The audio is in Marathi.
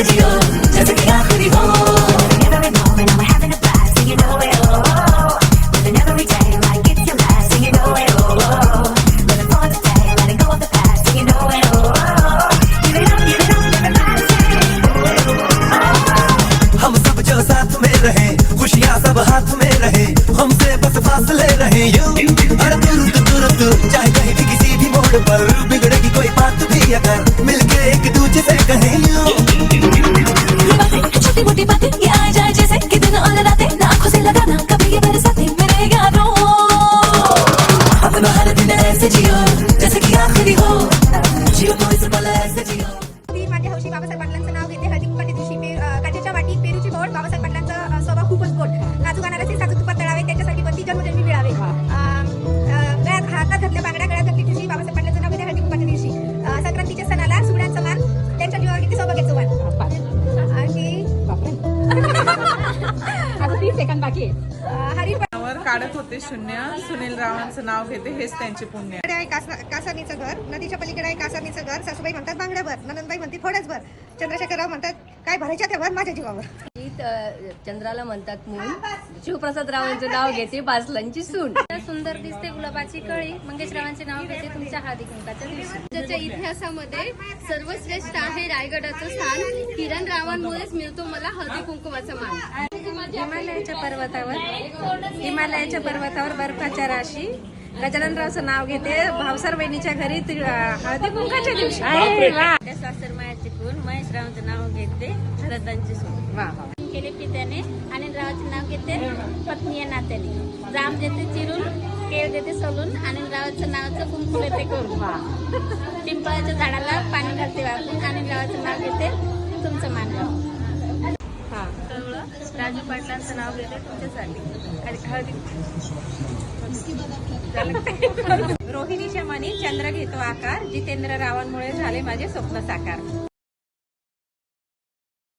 जियो जैसे कि आखिरी हो every moment I'm having a blast and you know it living every day like it's your last and you know it living for today letting go of the past and you know it give it up हम सब जो साथ में रहे खुशियाँ सब हाथ में रहे हमसे बस फासले रहे यूं हर तुरंत चाहे कहीं भी किसी भी मोड़ पर बिगड़ेगी कोई बात भी अगर मिलके एक दूसरे से कहें यूं छोटी मोटी बातें ये आ जाए जैसे कि दिन और रातें ना आंखों से लगाना कभी ये बरसातें मेरे यारों अपना हर दिन ऐसे जियो जैसे कि आखिरी हो जियो तो इस पल ऐसे जियो ती माझ्या हौशी बाबासाहेब पाटलांचं नाव घेते. हळदी कुंकवाच्या दिवशी काचेच्या वाटीत पेरूची गोड. बाबासाहेब पाटलांचा स्वभाव खूपच गोड. नाजूक अनारसे साजूक तुपात तळावे त्यांच्यासाठी पती जन्मजन्मी मिळावे. गळ्यात हातात घातल्या बांगड्या गळ्यात घातली तुझी. बाबासाहेब पाटलांचं नाव घेते हळदी कुंकवाच्या दिवशी. संक्रांतीच्या सणाला सुगडांचा मान त्यांच्या जीवावर घेते सौभाग्याचं वाण. आणि 30 सेकंद बाकी आहे. हरी काढत होते शून्य. सुनील रावांचं नाव घेते हेच त्यांचे पुण्य. आहे कासानीचं घर. नदीच्या पलीकडे आहे कासानीचं घर. सासूबाई म्हणतात बांगड्याभर. नंदनबाई म्हणते थोड्याच भर. चंद्रशेखरराव म्हणतात काय भरायच्या तेव्हा माझ्या जीवावर. चंद्राला म्हणतात मूल. शिवप्रसाद रावांचं नाव घेते बासलांची सून. सुंदर दिसते गुलाबाची कळी. मंगेश रावांचे नाव घेते तुमच्या हळदी कुंकाच्या दिवशी. त्याच्या इतिहासामध्ये सर्वश्रेष्ठ आहे रायगडाचं स्थान. किरण रावांमुळेच मिळतो मला हळदी कुंकुवाचा मान. हिमालयाच्या पर्वतावर बर्फाच्या राशी. गजाननरावचं नाव घेते भावसार बहिणीच्या घरी हळदी कुंकाच्या दिवशी. सासर मायाचे फूल. महेश रावांचं नाव घेते हरदांची सून. केले पित्याने आणि रावाचे नाव घेते पत्नी या नात्याने. जाम देते चिरून केळ देते सोलून आणि रावाचं नावाचं कुंकू देते करून. पिंपळाच्या झाडाला पाणी घालते वाकून आणि रावाचं नाव घेते तुमचं मान. राजू पाटलांचं नाव घेते तुमच्यासाठी हळदी. रोहिणीच्या मनी चंद्र घेतो आकार. जितेंद्र रावांमुळे झाले माझे स्वप्न साकार.